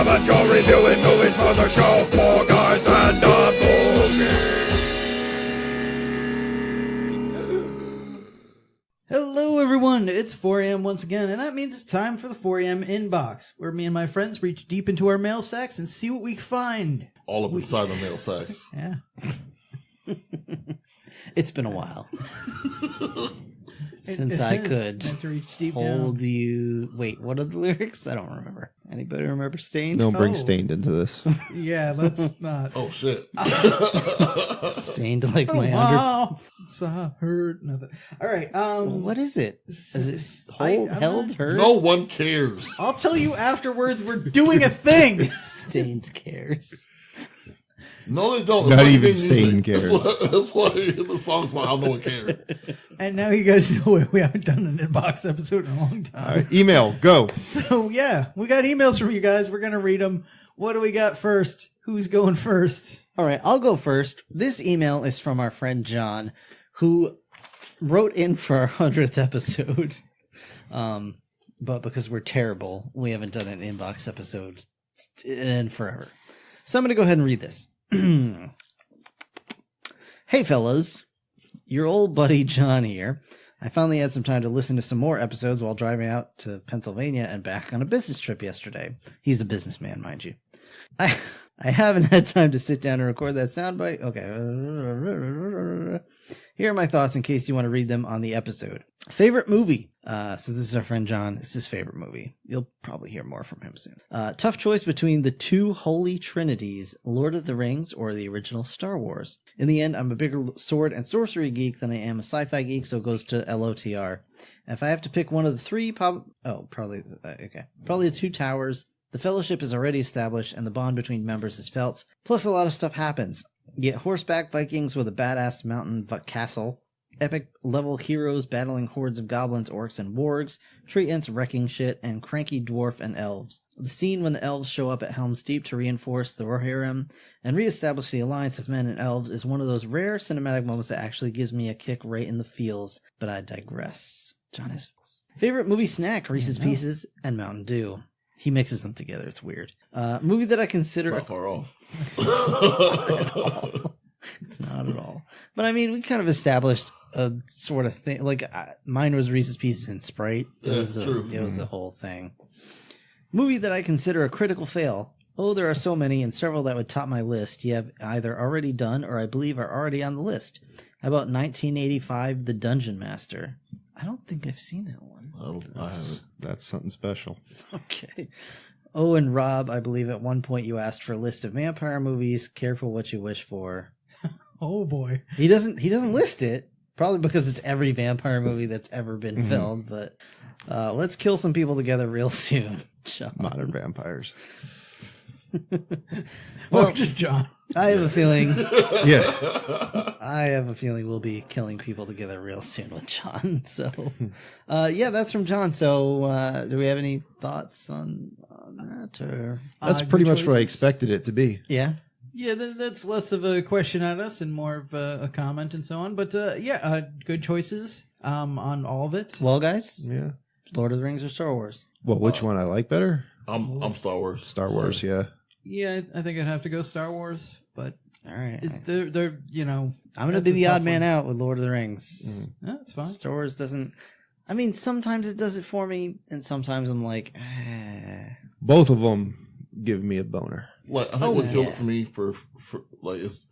Haven't you reviewing movies for the show? Four Guys and a Movie. Hello everyone, it's 4 a.m. once again, and that means it's time for the 4 a.m. inbox, where me and my friends reach deep into our mail sacks and see what we find. All up inside the mail sacks. Yeah. It's been a while since I could Have to reach deep hold down. you. Wait, what are the lyrics? I don't remember. Anybody remember Stained? Don't bring Oh. Stained into this. Yeah, let's not. Oh, shit. Stained like my under. Wow. Saw, heard, nothing. All right. What is it? Is it I'm held, not- heard? No one cares. I'll tell you afterwards. We're doing a thing. Stained cares. No, they don't. Not That's why even you get Stain music. cares. That's why the song's about how no one cares. And now you guys know we haven't done an inbox episode in a long time. All right, email, go. So yeah, we got emails from you guys. We're gonna read them. What do we got first? Who's going first? All right, I'll go first. This email is from our friend John, who wrote in for our 100th episode. But because we're terrible, we haven't done an inbox episode in forever. So I'm going to go ahead and read this. Hey, fellas. Your old buddy John here. I finally had some time to listen to some more episodes while driving out to Pennsylvania and back on a business trip yesterday. He's a businessman, mind you. I haven't had time to sit down and record that soundbite. Okay. Here are my thoughts in case you want to read them on the episode. Favorite movie? So this is our friend John. It's his favorite movie. You'll probably hear more from him soon. Tough choice between the two holy trinities, Lord of the Rings or the original Star Wars. In the end, I'm a bigger sword and sorcery geek than I am a sci-fi geek, so it goes to LOTR. If I have to pick one of the three, probably the Two Towers. The fellowship is already established, and the bond between members is felt. Plus, a lot of stuff happens. You get horseback Vikings with a badass mountain castle, epic level heroes battling hordes of goblins, orcs, and wargs, tree ants wrecking shit, and cranky dwarf and elves. The scene when the elves show up at Helm's Deep to reinforce the Rohirrim and reestablish the alliance of men and elves is one of those rare cinematic moments that actually gives me a kick right in the feels, but I digress. John has favorite movie snack, Reese's Pieces and Mountain Dew. He mixes them together. It's weird. Movie that I consider... Not far off. It's not at all. But I mean, we kind of established a sort of thing. Like, mine was Reese's Pieces and Sprite. It was a whole thing. Movie that I consider a critical fail. Oh, there are so many, and several that would top my list. You have either already done or I believe are already on the list. How about 1985, The Dungeon Master? I don't think I've seen that one. I haven't. That's something special. Okay. Oh, and Rob, I believe at one point you asked for a list of vampire movies. Careful what you wish for. Oh boy. He doesn't list it, probably because it's every vampire movie that's ever been filmed, but let's kill some people together real soon. John. Modern vampires. Or just John. I have a feeling Yeah. we'll be killing people together real soon with John. So yeah, that's from John. So do we have any thoughts on that? Or That's pretty good much what I choices. expected it to be. yeah. Yeah, that's less of a question at us and more of a comment and so on. But good choices on all of it. Well, guys, Yeah. Lord of the Rings or Star Wars? Well, which one I like better? I'm Star Wars. Star Wars, yeah. Yeah, I think I'd have to go Star Wars, but All right. they're I'm going to that's be a the tough odd man one. out with Lord of the Rings. That's fine. Star Wars doesn't. I mean, sometimes it does it for me, and sometimes I'm like, Both of them give me a boner. Like I think what killed it for me for like is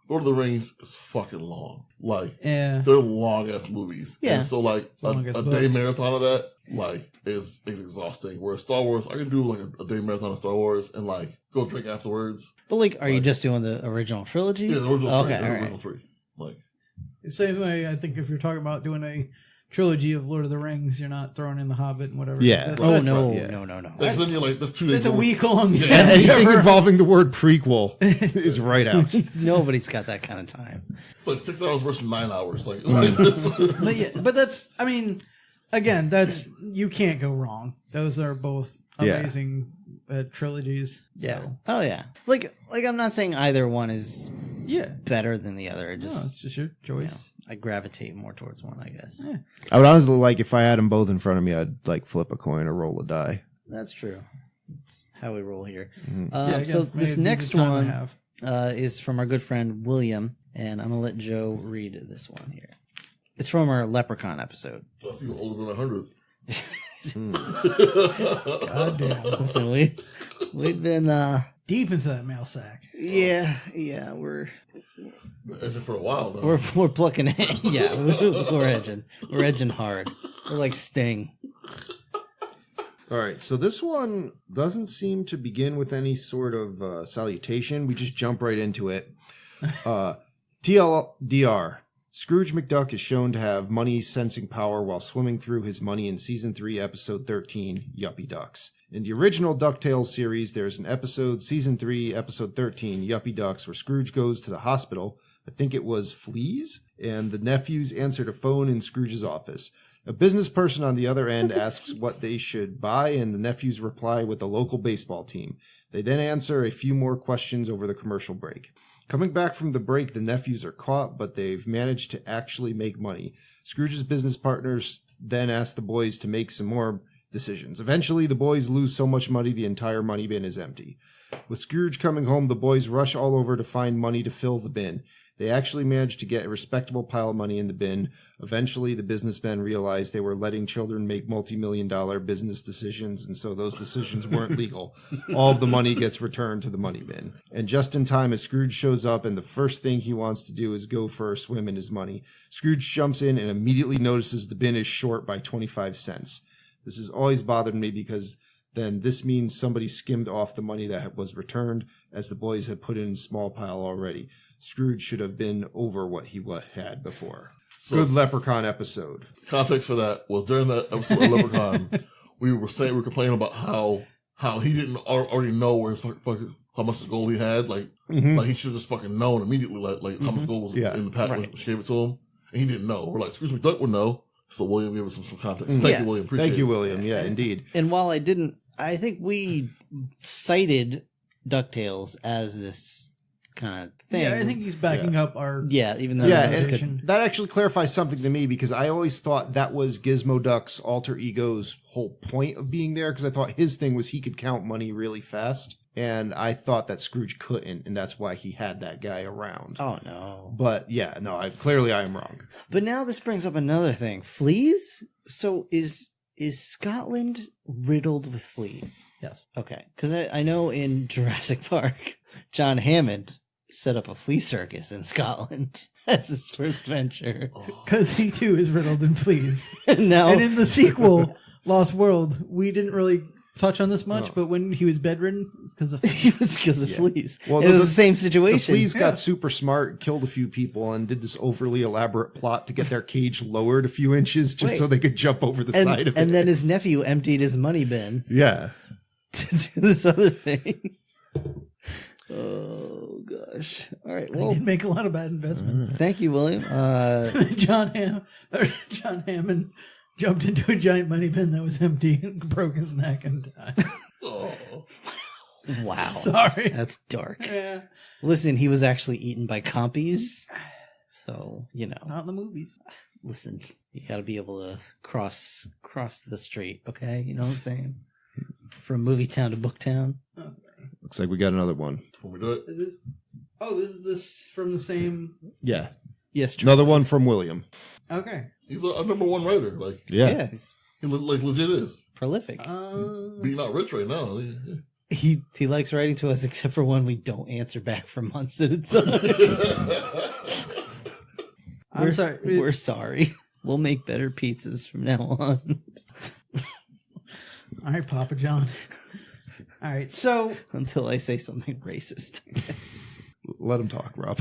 Lord of the Rings is fucking long. Like Yeah. they're long ass movies. Yeah. And so like a long as day book. marathon of that like is exhausting. Whereas Star Wars, I can do like a day marathon of Star Wars and like go drink afterwards. but like, are you just doing the original trilogy? Yeah, the original Okay, three. all The right. original three. Like Same way, I think if you're talking about doing a trilogy of Lord of the Rings, you're not throwing in the Hobbit and whatever. Yeah. That's, Oh that's, no, yeah. no. then you're like that's 2 days. It's a of work. week long. Yeah. Anything endeavor. involving the word prequel is right out. Nobody's got that kind of time. It's like 6 hours versus 9 hours. Like, But yeah, but that's, I mean, again, that's, you can't go wrong. Those are both Yeah. amazing trilogies. Yeah. So, Oh yeah. Like I'm not saying either one is yeah. better than the other. It No, just it's just your choice. I gravitate more towards one, I guess. Yeah. I would honestly like if I had them both in front of me, I'd like flip a coin or roll a die. That's true. That's how we roll here. Yeah, So again, this maybe next the time I one have. is from our good friend William, and I'm gonna let Joe read this one here. It's from our Leprechaun episode. That's even older than 100. God damn. Listen, we've been Deep into that mail sack. yeah, we're Been edging for a while now. we're plucking it. Yeah, we're edging hard. We're like Sting. All right, so this one doesn't seem to begin with any sort of salutation. We just jump right into it. TLDR. Scrooge McDuck is shown to have money sensing power while swimming through his money in Season 3, Episode 13, Yuppie Ducks. In the original DuckTales series, there's an episode, Season 3, Episode 13, Yuppie Ducks, where Scrooge goes to the hospital. I think it was fleas, and the nephews answered a phone in Scrooge's office. A business person on the other end asks what they should buy, and the nephews reply with the local baseball team. They then answer a few more questions over the commercial break. Coming back from the break, the nephews are caught, but they've managed to actually make money. Scrooge's business partners then ask the boys to make some more decisions. Eventually, the boys lose so much money the entire money bin is empty. With Scrooge coming home, the boys rush all over to find money to fill the bin. They actually managed to get a respectable pile of money in the bin. Eventually, the businessmen realized they were letting children make multi-million-dollar business decisions, and so those decisions weren't legal. All of the money gets returned to the money bin. And just in time, as Scrooge shows up, and the first thing he wants to do is go for a swim in his money. Scrooge jumps in and immediately notices the bin is short by 25 cents. This has always bothered me because then this means somebody skimmed off the money that was returned, as the boys had put in a small pile already. Scrooge should have been over what he had before. So, good Leprechaun episode. Context for that was during that episode of Leprechaun, we were complaining about how he didn't already know where how much gold he had. Like he should have just fucking known immediately like how much gold was in the pack when she gave it to him, and he didn't know. We're like, Scrooge McDuck would know. So William gave us some context. Thank you, William. Appreciate Thank you, it. William. Yeah, indeed. And while I think we cited DuckTales as this kind of thing. Yeah, I think he's backing up our. Yeah, even though and that actually clarifies something to me because I always thought that was Gizmo Duck's alter ego's whole point of being there because I thought his thing was he could count money really fast. And I thought that Scrooge couldn't, and that's why he had that guy around. Oh, no. But, yeah, no, clearly I am wrong. But now this brings up another thing. Fleas? So is Scotland riddled with fleas? Yes. Okay. Because I know in Jurassic Park, John Hammond set up a flea circus in Scotland as his first venture. Because he too is riddled in fleas. And now, And in the sequel, Lost World, we didn't really touch on this much, but when he was bedridden, it was because of fleas. it was because of fleas. Well, it was the the same The situation. fleas got super smart, killed a few people, and did this overly elaborate plot to get their cage lowered a few inches just Wait. so they could jump over the side of it. And then his nephew emptied his money bin yeah. to do this other thing. Oh, gosh. All right. He Well, did make a lot of bad investments. thank you, William. John Hammond jumped into a giant money bin that was empty and broke his neck and died. Oh. Wow. Sorry. That's dark. Yeah. Listen, he was actually eaten by compies. So, Not in the movies. listen, you got to be able to cross the street, okay? You know what I'm saying? From movie town to book town. Okay. Looks like we got another one. Can we do it? This is this from the same. Yeah. Yes, true. Another one from William. Okay. He's a number one writer. Like Yeah. He's he legit is. prolific. Being not rich right now. He likes writing to us, except for when we don't answer back for months at a time. I'm sorry. We're sorry. We'll make better pizzas from now on. All right, Papa John. All right, so Until I say something racist, I guess. Let him talk, Rob.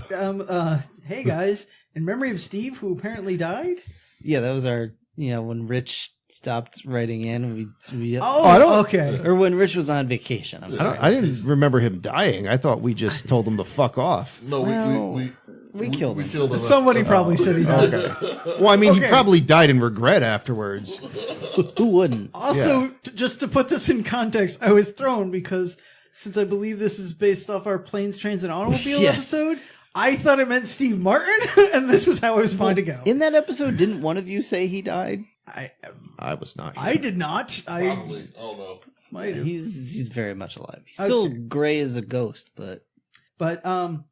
hey guys, in memory of Steve, who apparently died. Yeah, that was our, when Rich stopped writing in. We I don't- okay. or when Rich was on vacation. I'm sorry. I didn't remember him dying. I thought we just told him to fuck off. No, Well, we killed him. him. Somebody probably said he died. Well, I mean, he Okay. probably died in regret afterwards. Who wouldn't? Also, just to put this in context, I was thrown because since I believe this is based off our planes, trains, and automobile Yes. episode, I thought it meant Steve Martin, and this was how I was finding out. In that episode, didn't one of you say he died? I I was not. I did not. Probably. I don't know. Might have. He's very much alive. He's Okay. still gray as a ghost, but But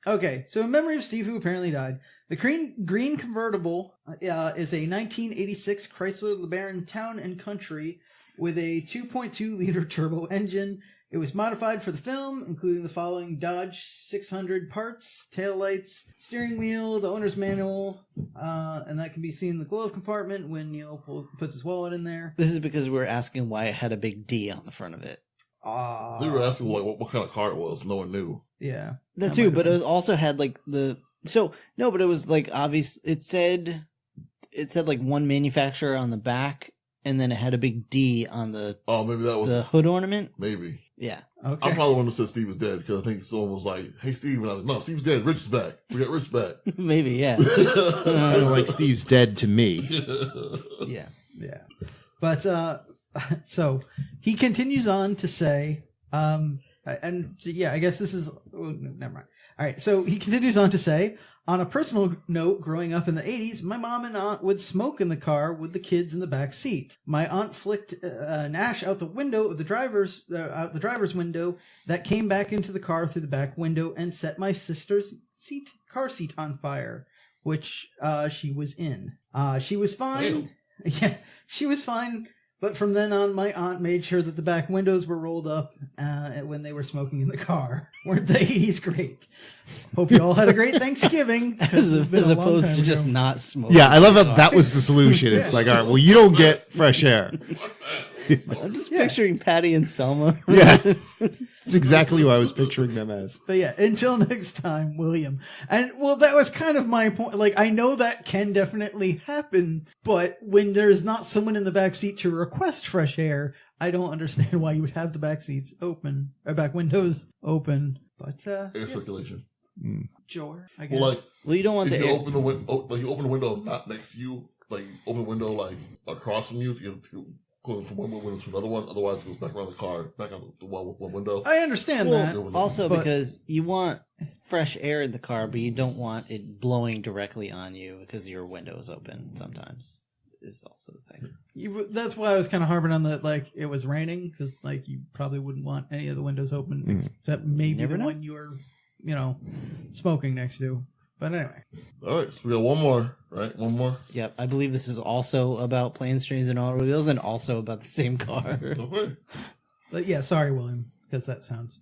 okay. So in memory of Steve, who apparently died, the green convertible is a 1986 Chrysler LeBaron Town and Country with a 2.2 liter turbo engine. It was modified for the film, including the following Dodge 600 parts: taillights, steering wheel, the owner's manual, and that can be seen in the glove compartment when Neil puts his wallet in there. this is because we're asking why it had a big D on the front of it. They were asking like what kind of car it was. No one knew. Yeah. That That too, might but have it also had like but it was like obvious. It said like one manufacturer on the back, and then it had a big D on the Oh, maybe that was hood ornament. maybe. Yeah, Okay. I'm probably the one that said Steve was dead because I think someone was like, "Hey, Steve," and I was like, "No, Steve's dead. Rich is back. We got Rich back." maybe. Yeah, Kind of like Steve's dead to me. yeah. Yeah. But so he continues on to say, and yeah, I guess this is never mind. All right, so he continues on to say, on a personal note, growing up in the 80s, my mom and aunt would smoke in the car with the kids in the back seat. My aunt flicked an ash out the window of the driver's window that came back into the car through the back window and set my sister's car seat on fire, which she was in. She was fine. Damn. Yeah, she was fine. But from then on, my aunt made sure that the back windows were rolled up when they were smoking in the car. Weren't the 80s great? Hope you all had a great Thanksgiving. 'cause it's been As a long opposed time to just ago. not smoking. Yeah, I love that that was the solution. It's like, all right, well, you don't get fresh air. I'm just picturing Patty and Selma. Yeah. It's exactly what I was picturing them as. But yeah, until next time, William. And well, that was kind of my point. Like, I know that can definitely happen, but when there's not someone in the back seat to request fresh air, I don't understand why you would have the back seats open or back windows open. But Air yeah, circulation. sure, I guess. Well, like Well, you don't want if the you air. open the window, like you open the window not next to you, like you open the window like across from you, you go from one window to another one. Otherwise, it goes back around the car, back out the one window. I understand that. Well, also But- because you want fresh air in the car, but you don't want it blowing directly on you because your window is open sometimes. Is also the thing. That's why I was kind of harping on that. Like, it was raining because, like, you probably wouldn't want any of the windows open except maybe never the know. one you're, smoking next to. But anyway, All right, so we got one more, right? One more. Yep, I believe this is also about planes, trains, and automobiles, and also about the same car. Okay. but yeah, sorry, William, because that sounds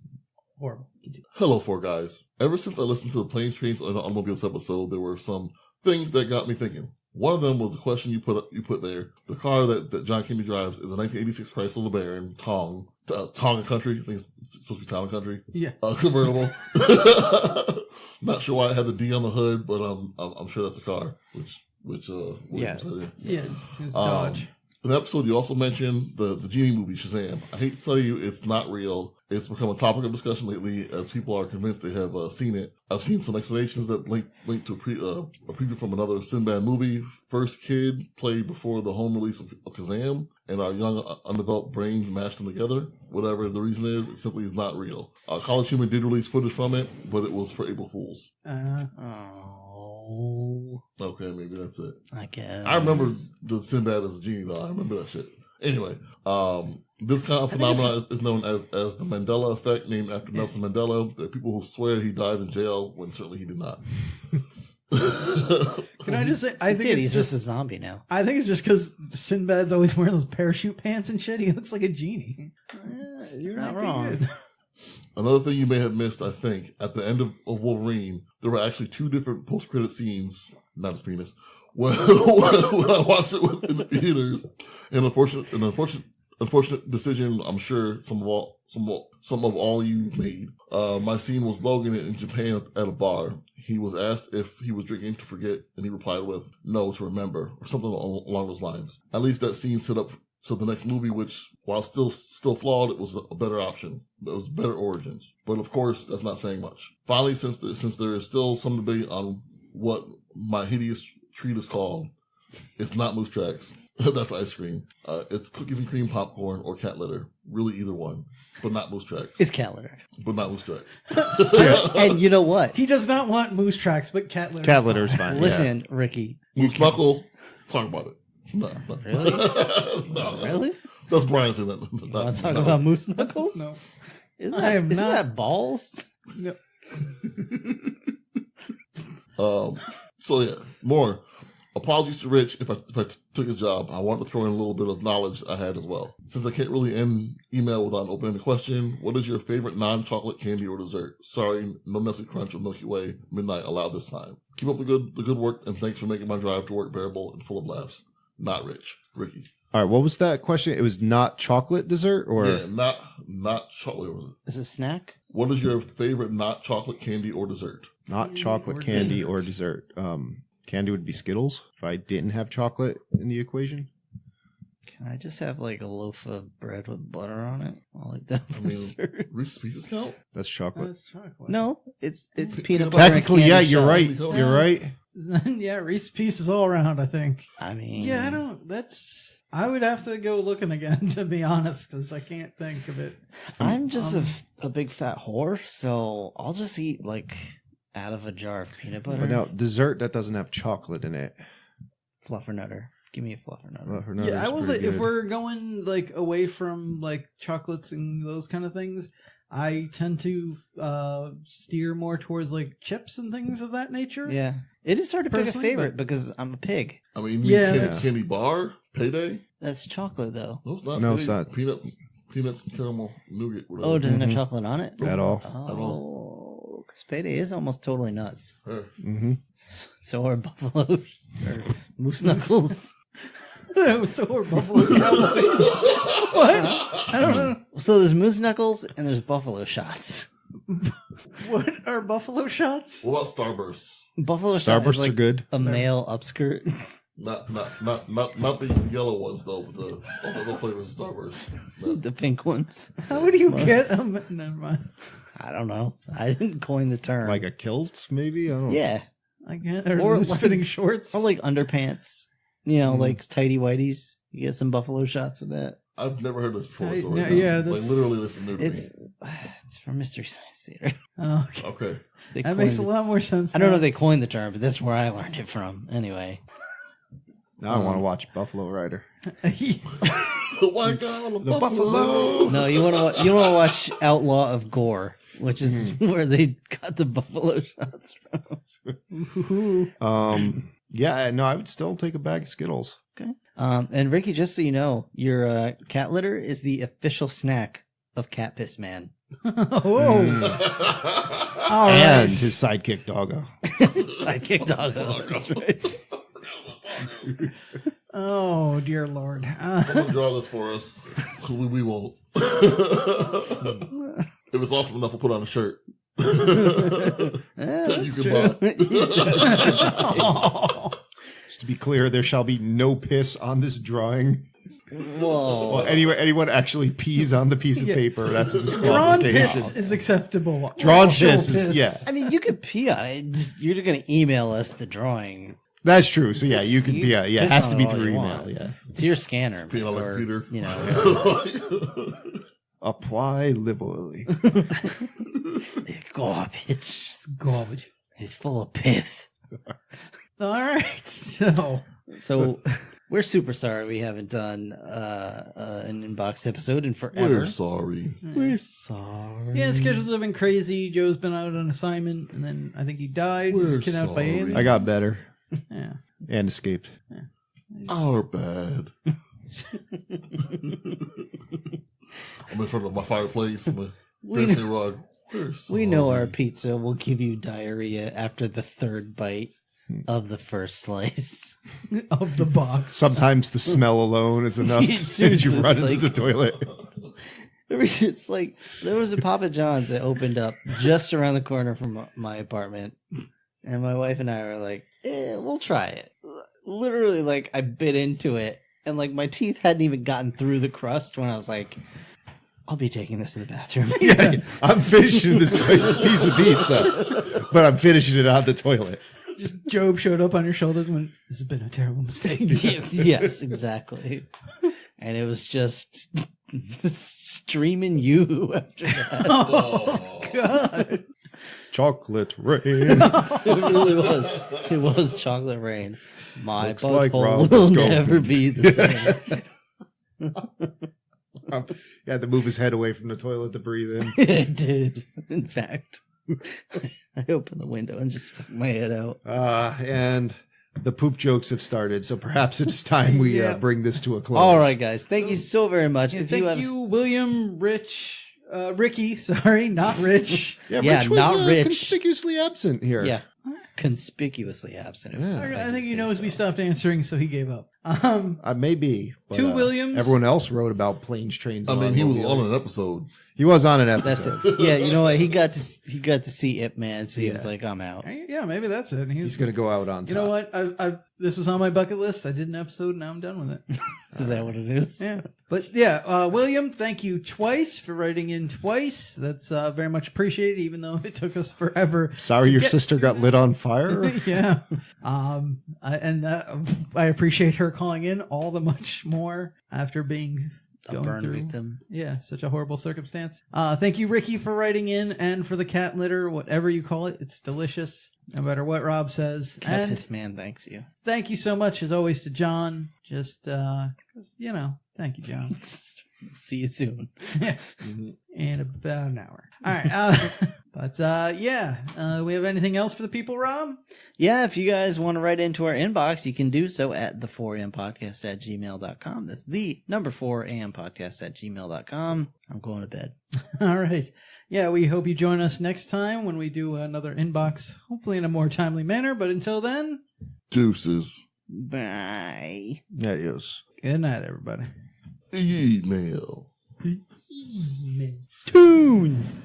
horrible. Hello, four guys. Ever since I listened to the Planes, Trains, and Automobiles episode, there were some things that got me thinking. One of them was the question you put there. The car that John Kimmy drives is a 1986 Chrysler LeBaron Town and Country. I think it's supposed to be Town and Country. Yeah. Convertible. Not sure why it had the D on the hood, but I'm sure that's a car. Which Yeah. said it. Yeah, it's Dodge. In the episode, you also mentioned the Genie movie, Shazam. I hate to tell you, it's not real. It's become a topic of discussion lately as people are convinced they have seen it. I've seen some explanations that link to a preview from another Sinbad movie. First kid played before the home release of Kazam, and our young, undeveloped brains mashed them together. Whatever the reason is, it simply is not real. College Humor did release footage from it, but it was for April Fools. Oh, Okay, maybe that's it. I guess. I remember the Sinbad as a genie, though. I remember that shit. Anyway, this kind of phenomenon is known as the Mandela effect, named after Nelson Mandela. There are people who swear he died in jail when certainly he did not. Can I just say, I think He's it's just just a zombie now. I think it's just because Sinbad's always wearing those parachute pants and shit. He looks like a genie. You're not Might be wrong. good. Another thing you may have missed, I think, at the end of Wolverine, there were actually two different post-credit scenes, not his penis, when I watched it in the theaters. An unfortunate decision, I'm sure some of all you made. My scene was Logan in Japan at a bar. He was asked if he was drinking to forget, and he replied with, "No, to remember," or something along those lines. At least that scene set up so the next movie, which, while still flawed, it was a better option. It was better origins. But of course, that's not saying much. Finally, since there is still some debate on what my hideous treat is called, it's not Moose Tracks. That's ice cream. It's cookies and cream popcorn or cat litter. Really either one. But not Moose Tracks. It's cat litter. But not Moose Tracks. And you know what? He does not want moose tracks, but cat litter. Cat litter's fine. Listen, Ricky. Moose Knuckle, talk about it. No. Really? No. Really? That's Brian saying that. You want to talk about moose knuckles? No. Isn't I that, am isn't not- that balls? No. So yeah, more. Apologies to Rich if I took his job. I wanted to throw in a little bit of knowledge I had as well. Since I can't really end email without opening the question, what is your favorite non-chocolate candy or dessert? Sorry, no Nestle Crunch or Milky Way Midnight allowed this time. Keep up the good work, and thanks for making my drive to work bearable and full of laughs. Not Rich. Ricky. All right, what was that question? It was not chocolate dessert, or Yeah, not chocolate. Is it a snack? What is your favorite not chocolate candy or dessert? not chocolate or candy dessert. or dessert? Candy would be Skittles if I didn't have chocolate in the equation. Can I just have like a loaf of bread with butter on it? I like that I for mean, dessert. Reese's Pieces count? That's chocolate. That's chocolate. No, it's Peanut peanut butter. butter. and Technically, candy yeah, you're shell. right. Yeah. You're right. Yeah, Reese Pieces all around, I think. I mean, Yeah, I would have to go looking again, to be honest, because I can't think of it. I'm just a big fat whore, so I'll just eat like out of a jar of peanut butter. But now, dessert that doesn't have chocolate in it. Fluffernutter. Give me a fluffernutter. Yeah, I will say, pretty if good. we're going like away from like chocolates and those kind of things, I tend to steer more towards like chips and things of that nature. Yeah, it is hard to pick a Personally, favorite but- because I'm a pig. I mean, Yeah, candy, that's- candy bar? Payday? That's chocolate though. No, it's not. No, it's Payday. not. Peanuts, caramel, nougat, whatever. Oh, it doesn't have Mhm. chocolate on it At all. Oh, because payday is almost totally nuts. Huh. Mm-hmm. So are buffalo or moose knuckles. So are Buffalo Cowboys. What? I don't know. So there's moose knuckles and there's buffalo shots. What are buffalo shots? What about Starbursts? Buffalo shot is Starbursts like are good. a male upskirt. Not the yellow ones though, but the flavors of Starburst. No. The pink ones. How do you get them? Never mind. I don't know. I didn't coin the term. Like a kilt, maybe? I don't know. yeah, I can't. Or, Or loose like- fitting shorts. or like underpants. You know, Mhm. like tighty whities. You get some buffalo shots with that. I've never heard this before. I- Until no, right now. yeah, like that's- literally this is new to It's from Mystery Science Theater. Oh, okay. me. Okay. They That makes a coined lot more sense. I don't know now. if they coined the term, but that's where I learned it from. Anyway, Now I want to watch Buffalo Rider. The white guy on the, The buffalo. buffalo. no, you want to watch Outlaw of Gore, which is where they got the buffalo shots from. Ooh. Yeah, no, I would still take a bag of Skittles. Okay. And Ricky, just so you know, your cat litter is the official snack of Cat Piss Man. Whoa. All And right. his sidekick Doggo. Sidekick doggo. That's right. Oh, dear Lord. Someone draw this for us. 'Cause we won't. If it's awesome enough, we'll put on a shirt. That you That's can true. Oh. Just to be clear, there shall be no piss on this drawing. Whoa. Well, anyone actually pees on the piece of Yeah. paper, that's a Drawn disqualification. piss is acceptable. Drawn Actual piss is, yeah. I mean, you could pee on it. Just, you're going to email us the drawing. That's true. So yeah, you could You be, yeah, it piss has on to be it all through you email, want. yeah. It's your scanner. Peeing on my or, computer. You know, Apply liberally. it's garbage. Garbage. It's full of pith. All right. So, So we're super sorry we haven't done an inbox episode in forever. We're sorry. We're sorry. yeah, schedules have been crazy. Joe's been out on assignment, and then I think he died. He was We're kidnapped by sorry. aliens. I got better Yeah. and escaped. Our bad. I'm in front of my fireplace. I'm a We fancy rug. We're sorry. We know our pizza will give you diarrhea after the third bite of the first slice. Of the box. Sometimes the smell alone is enough to send you Seriously, right it's into like- the toilet. It's like there was a Papa John's that opened up just around the corner from my apartment, and my wife and I were like, we'll try it. Literally, like I bit into it, and like my teeth hadn't even gotten through the crust when I was like, I'll be taking this to the bathroom. Yeah, I'm finishing this piece of pizza, but I'm finishing it on the toilet. Just Job showed up on your shoulders and went, this has been a terrible mistake. yes, exactly. And it was just streaming you after that. Oh, God. Chocolate rain. It really was. It was chocolate rain. My Looks like butthole Rob will is going- never be the same. He had to move his head away from the toilet to breathe in. I did. In fact, I opened the window and just stuck my head out. And the poop jokes have started, so perhaps it's time we Yeah. bring this to a close. All right, guys. Thank you so very much. Yeah, If thank have, you, William, Ricky. Sorry, not Rich. Yeah, Yeah, Rich was not Rich. conspicuously absent here. Yeah, conspicuously absent. Yeah. I think he knows we stopped answering, so he gave up. Maybe. But, Two Williams. Everyone else wrote about planes, trains, I and mean, he was automobiles. on an episode. He was on an That's episode. it. Yeah, you know what? He got to see Ip Man, so he was like, "I'm out." Yeah, maybe that's it. He's going to go out on top. You know what? This was on my bucket list. I did an episode, and now I'm done with it. Is that what it is? Yeah. But yeah, William, thank you twice for writing in twice. That's very much appreciated, even though it took us forever. Sorry your sister got lit on fire? Yeah. I appreciate her calling in all the much more after being A going burn through. victim. Yeah, such a horrible circumstance. Thank you, Ricky, for writing in and for the cat litter, whatever you call it. It's delicious, no matter what Rob says. Cat And Piss Man thanks you. thank you so much, as always, to John. Just, 'cause, thank you, John. See you soon. Yeah. In about an hour. All right. We have anything else for the people, Rob? Yeah, if you guys want to write into our inbox, you can do so at the 4ampodcast@gmail.com. That's the number 4ampodcast@gmail.com. I'm going to bed. All right. Yeah, we hope you join us next time when we do another inbox, hopefully in a more timely manner. But until then, Deuces. Bye. Adios. good night, everybody. Email. Amen. Tunes.